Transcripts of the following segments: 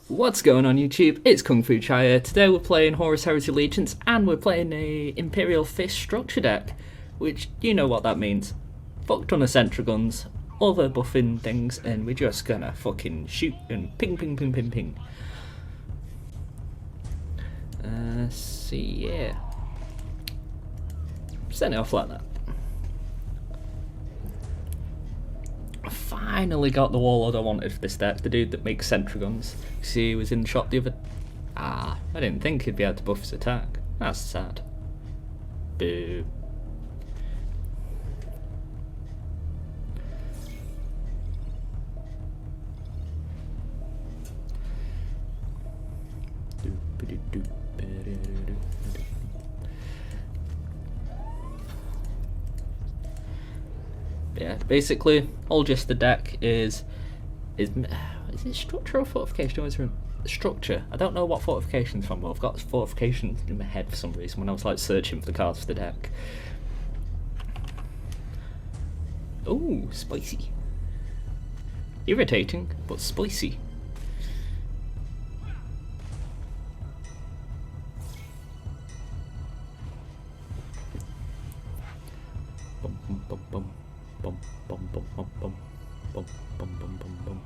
What's going on YouTube? It's Kung Fu Chai here. Today we're playing Horus Heresy Allegiance and we're playing a Imperial Fist structure deck, which you know what that means. Fuck ton of sentry guns, other buffing things, and we're just gonna fucking shoot and ping ping ping ping ping. Yeah. Send it off like that. I finally got the warlord I wanted for this deck, the dude that makes sentry guns. See, he was in the shop the other... I didn't think he'd be able to buff his attack. That's sad. Boo. Yeah, basically, all just the deck is it structure or fortification? Always structure. I don't know what fortification's from, but I've got fortifications in my head for some reason when I was like searching for the cards for the deck. Ooh, spicy. Irritating, but spicy. Bum bum bum bum bum bum bum bum bum bum bum bum bum.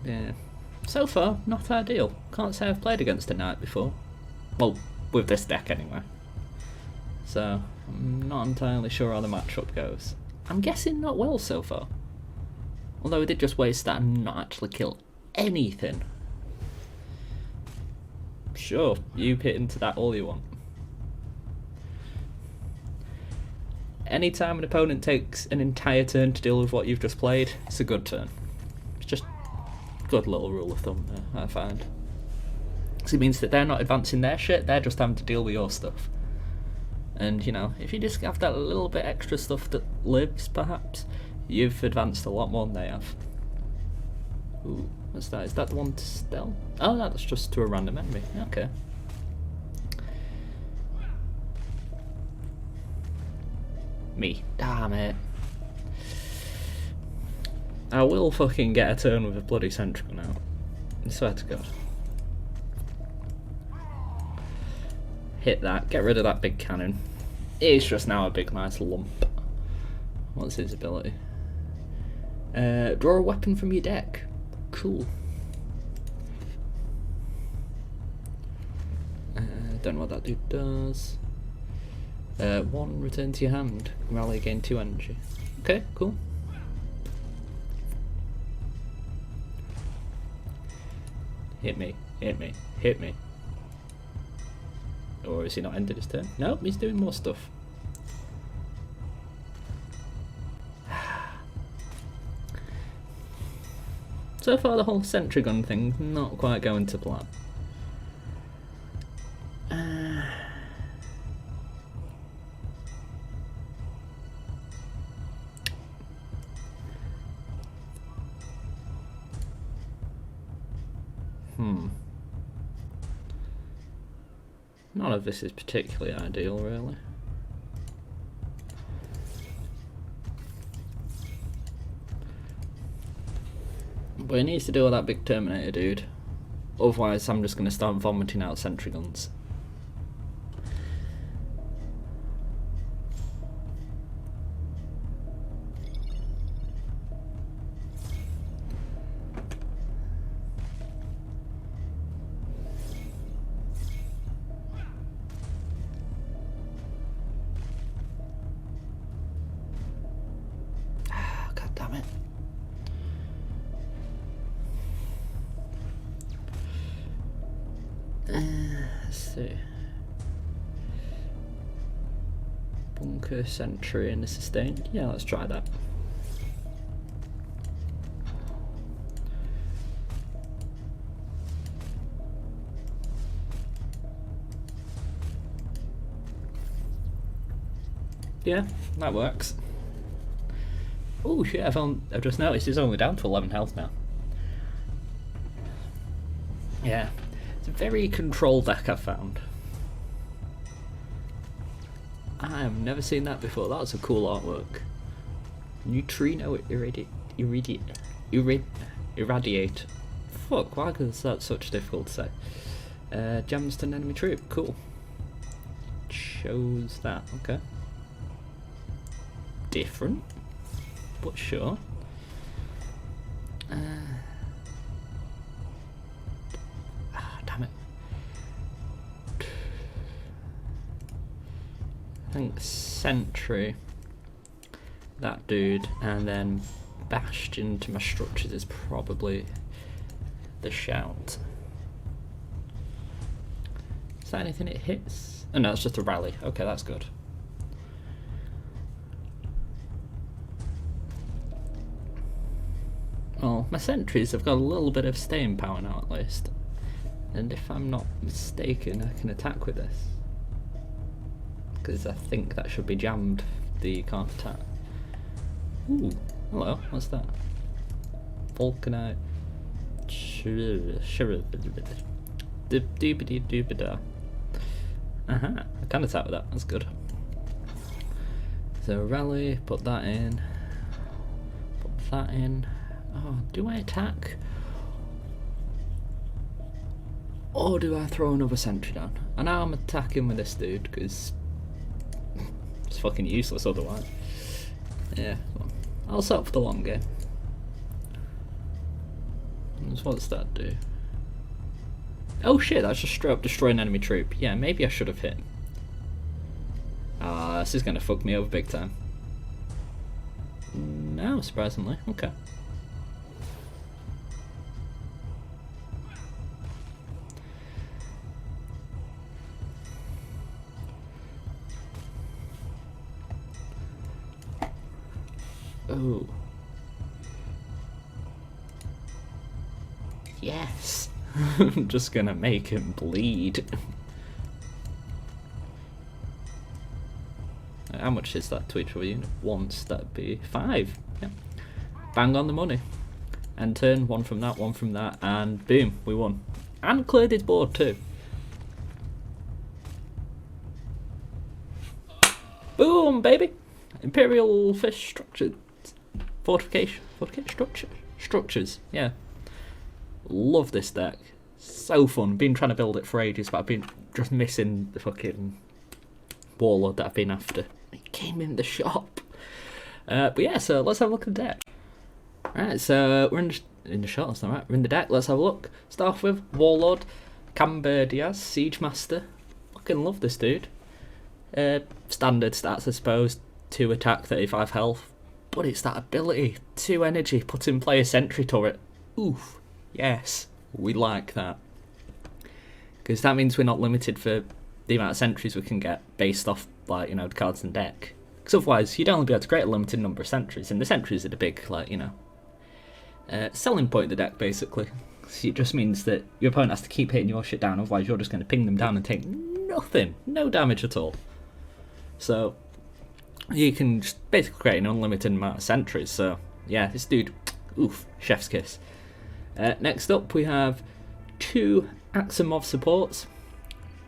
Yeah, so far not ideal. Can't say I've played against a knight before. Well, with this deck anyway. So I'm not entirely sure how the matchup goes. I'm guessing not well so far. Although we did just waste that and not actually kill anything. Sure, you hit into that all you want. Anytime an opponent takes an entire turn to deal with what you've just played, it's a good turn. It's just a good little rule of thumb there, I find. Because it means that they're not advancing their shit, they're just having to deal with your stuff. And, you know, if you just have that little bit extra stuff that lives, perhaps, you've advanced a lot more than they have. Ooh, what's that? Is that the one to stealth? Oh, no, that's just to a random enemy. Okay. Me. Damn it. I will fucking get a turn with a bloody sentry gun out. I swear to God. Hit that. Get rid of that big cannon. It's just now a big nice lump. What's his ability? Draw a weapon from your deck. Cool. Don't know what that dude does. 1, return to your hand. Rally, gain 2 energy. Okay, cool. Hit me, hit me, hit me. Or is he not ended his turn? Nope, he's doing more stuff. So far the whole sentry gun thing not quite going to plan. None of this is particularly ideal, really. But he needs to deal with that big Terminator dude. Otherwise, I'm just going to start vomiting out sentry guns. Let's see. Bunker, sentry, and a sustain. Yeah, let's try that. Yeah, that works. Oh shit, I've just noticed he's only down to 11 health now. Yeah, it's a very controlled deck I've found. I am never seen that before. That's a cool artwork. Neutrino irradiate. Fuck, why is that such difficult to say? Jams to an enemy troop, cool. Shows that, okay. Different, but sure. Damn it. I think sentry, that dude, and then bastion to my structures is probably the shout. Is that anything it hits? Oh no, it's just a rally. Okay, that's good. Well, my sentries have got a little bit of staying power now at least. And if I'm not mistaken, I can attack with this. Because I think that should be jammed, the can't attack. Ooh, hello, what's that? Vulcanite. Doobity-doobida. Aha, I can attack with that, that's good. So rally, put that in. Put that in. Oh, do I attack? Or do I throw another sentry down? And now I'm attacking with this dude, because it's fucking useless otherwise. Yeah, well, I'll set up for the long game. What's that do? Oh shit, that's just straight up destroy an enemy troop. Yeah, maybe I should have hit. Ah, this is gonna fuck me over big time. No, surprisingly, okay. Oh. Yes. I'm just gonna make him bleed. How much is that to each of you? Once, that'd be 5. Yeah. Bang on the money. End turn, one from that, and boom, we won. And cleared his board too. Boom, baby! Imperial fish structures. Structures, yeah. Love this deck. So fun. Been trying to build it for ages, but I've been just missing the fucking warlord that I've been after. It came in the shop. But yeah, so let's have a look at the deck. Alright, so we're in the shop, that's not right. We're in the deck, let's have a look. Start off with Warlord, Camber Diaz, Siege Master. Fucking love this dude. Standard stats, I suppose. 2 attack, 35 health. But it's that ability. 2 energy, put in play a sentry turret. Oof. Yes, we like that. Because that means we're not limited for the amount of sentries we can get based off, like, you know, the cards in the deck. Because otherwise, you'd only be able to create a limited number of sentries, and the sentries are the big, like, you know, selling point of the deck, basically. So it just means that your opponent has to keep hitting your shit down, otherwise you're just going to ping them down and take nothing. No damage at all. So you can just basically create an unlimited amount of sentries. So yeah, this dude, oof, chef's kiss. Next up we have 2 Aximov supports.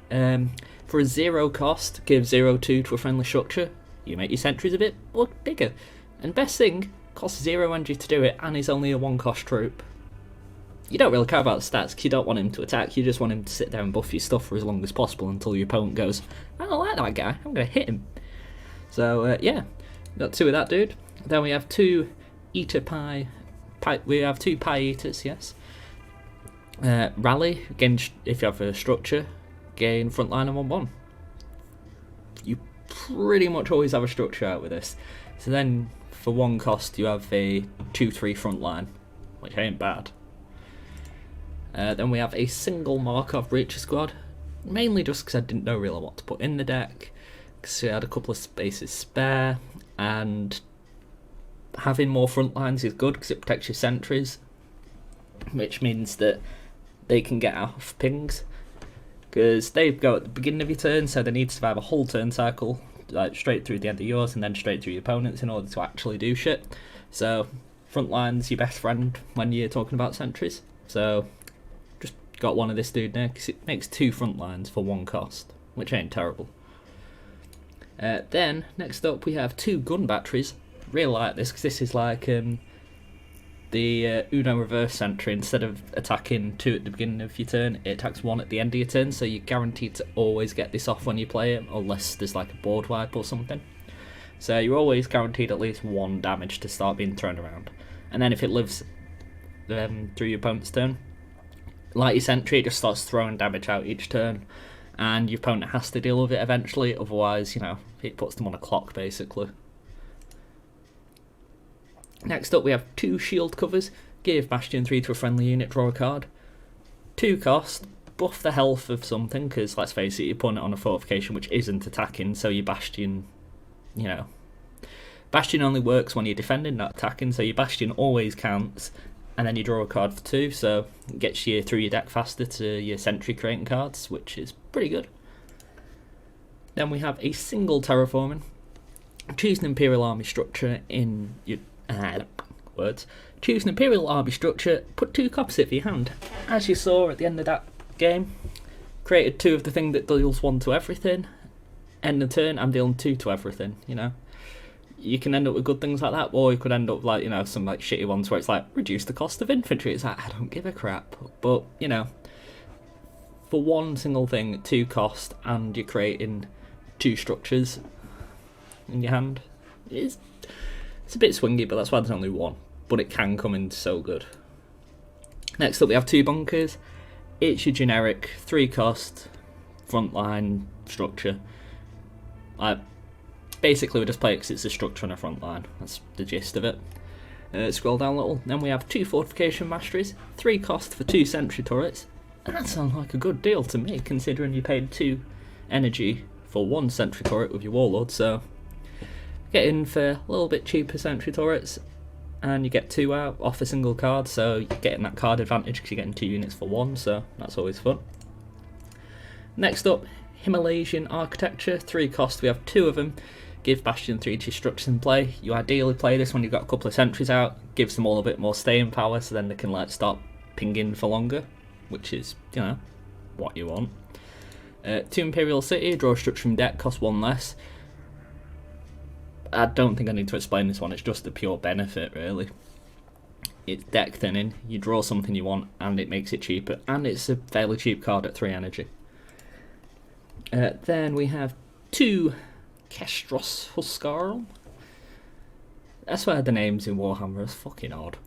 For a 0 cost, give 0/2 to a friendly structure. You make your sentries a bit look bigger. And best thing, costs 0 energy to do it, and he's only a 1 cost troop. You don't really care about the stats, 'cause you don't want him to attack, you just want him to sit there and buff your stuff for as long as possible until your opponent goes, I don't like that guy, I'm going to hit him. So yeah, got 2 of that dude. Then we have 2 Eater Pie, we have 2 Pie Eaters, yes. Rally, again, if you have a structure, gain frontline and 1/1. You pretty much always have a structure out with this. So then, for 1 cost, you have a 2/3 frontline, which ain't bad. Then we have a single Markov Breacher Squad, mainly just because I didn't know really what to put in the deck, because we had a couple of spaces spare, and having more front lines is good because it protects your sentries, which means that they can get off pings, because they go at the beginning of your turn, so they need to survive a whole turn cycle, like straight through the end of yours and then straight through your opponents in order to actually do shit. So front line's your best friend when you're talking about sentries. So just got one of this dude there because it makes 2 front lines for 1 cost, which ain't terrible. Then, next up, we have 2 gun batteries. Really like this, because this is like the Uno reverse sentry. Instead of attacking 2 at the beginning of your turn, it attacks 1 at the end of your turn, so you're guaranteed to always get this off when you play it, unless there's like a board wipe or something. So you're always guaranteed at least 1 damage to start being thrown around. And then if it lives through your opponent's turn, like your sentry, it just starts throwing damage out each turn, and your opponent has to deal with it eventually, otherwise, you know, it puts them on a clock basically. Next up we have 2 shield covers. Give Bastion 3 to a friendly unit, draw a card. 2 cost, buff the health of something, because let's face it, you're putting it on a fortification which isn't attacking, so your Bastion, you know, Bastion only works when you're defending, not attacking, so your Bastion always counts, and then you draw a card for 2, so it gets you through your deck faster to your sentry creating cards, which is pretty good. Then we have a single terraforming. Choose an imperial army structure in your words. Choose an imperial army structure, put 2 copies of your hand. As you saw at the end of that game, created 2 of the thing that deals 1 to everything. End of turn, I'm dealing 2 to everything, you know. You can end up with good things like that, or you could end up like, you know, some like shitty ones where it's like, reduce the cost of infantry. It's like, I don't give a crap. But, you know, for 1 single thing, 2 cost, and you're creating 2 structures in your hand, it's a bit swingy, but that's why there's only 1. But it can come in so good. Next up we have 2 bunkers. It's your generic 3 cost frontline structure. Basically we just play it because it's a structure on a front line. That's the gist of it. Scroll down a little. Then we have 2 fortification masteries, 3 cost for 2 sentry turrets. And that sounds like a good deal to me, considering you paid 2 energy for 1 sentry turret with your warlord. So get in for a little bit cheaper sentry turrets, and you get 2 out off a single card. So you're getting that card advantage because you're getting 2 units for 1. So that's always fun. Next up, Himalayan architecture, 3 cost. We have 2 of them. Give Bastion 3 to your structures in play. You ideally play this when you've got a couple of sentries out. Gives them all a bit more staying power, so then they can like start pinging for longer, which is, you know, what you want. 2 Imperial City, draw a structure from deck, cost 1 less. I don't think I need to explain this one, it's just a pure benefit really. It's deck thinning, you draw something you want and it makes it cheaper, and it's a fairly cheap card at 3 energy. Then we have 2 Kestros Huskarl. I swear the names in Warhammer are fucking odd.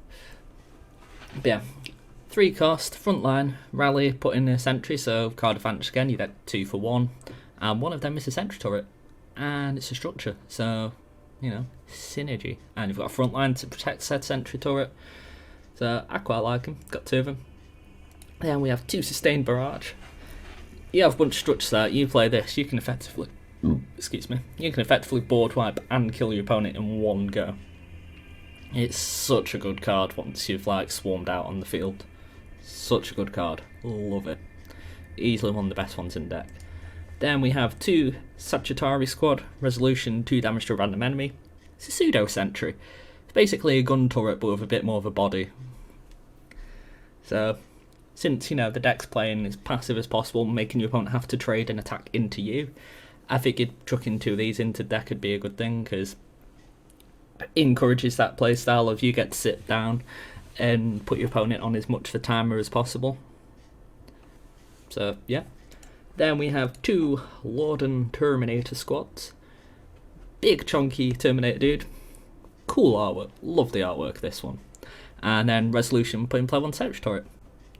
But yeah, 3 cost, frontline, rally, put in a sentry, so card advantage again, you get 2 for 1. And 1 of them is a sentry turret, and it's a structure, so, you know, synergy. And you've got a frontline to protect said sentry turret, so I quite like them, got 2 of them. Then we have 2 sustained barrage. You have a bunch of structures there, you play this, you can effectively, excuse me, you can effectively board wipe and kill your opponent in 1 go. It's such a good card once you've like swarmed out on the field. Such a good card, love it. Easily one of the best ones in deck. Then we have 2 Sagittari squad, resolution, 2 damage to a random enemy. It's a pseudo sentry. It's basically a gun turret but with a bit more of a body. So, since, you know, the deck's playing as passive as possible, making your opponent have to trade and attack into you, I figured chucking 2 of these into deck would be a good thing, because it encourages that playstyle of you get to sit down and put your opponent on as much of the timer as possible. So, yeah. Then we have 2 Lorden Terminator squads. Big chunky Terminator dude. Cool artwork. Love the artwork, this one. And then resolution, put in play 1 sentry turret.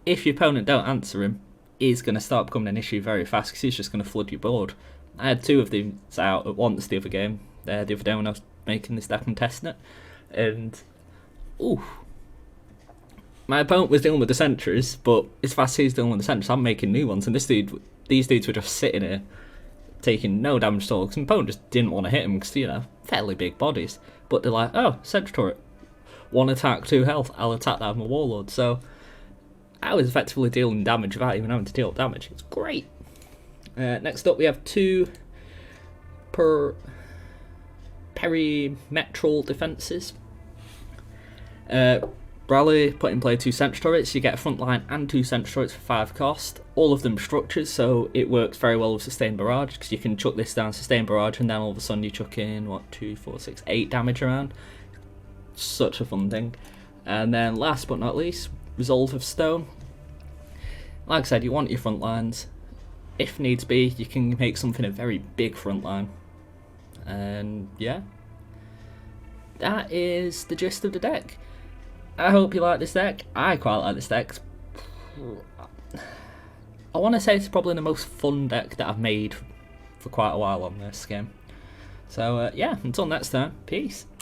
If your opponent don't answer him, he's going to start becoming an issue very fast, because he's just going to flood your board. I had 2 of these out at once the other game. The other day when I was making this deck and testing it. And, ooh. My opponent was dealing with the sentries, but as fast as he's dealing with the sentries, I'm making new ones. And these dudes were just sitting here, taking no damage at all, because my opponent just didn't want to hit them, because, you know, fairly big bodies. But they're like, oh, sentry turret. 1 attack, 2 health, I'll attack that with my warlord. So, I was effectively dealing damage without even having to deal damage. It's great. Next up, we have 2 perimetral defences. Rally, put in play 2 sentry turrets, you get a front line and 2 sentry turrets for 5 cost. All of them structures, so it works very well with sustained barrage, because you can chuck this down, sustained barrage, and then all of a sudden you chuck in, 2, 4, 6, 8 damage around. Such a fun thing. And then last but not least, Resolve of Stone. Like I said, you want your front lines. If needs be, you can make something a very big front line. And yeah, that is the gist of the deck. I hope you like this deck. I quite like this deck. I want to say it's probably the most fun deck that I've made for quite a while on this game. So yeah, until next time, peace.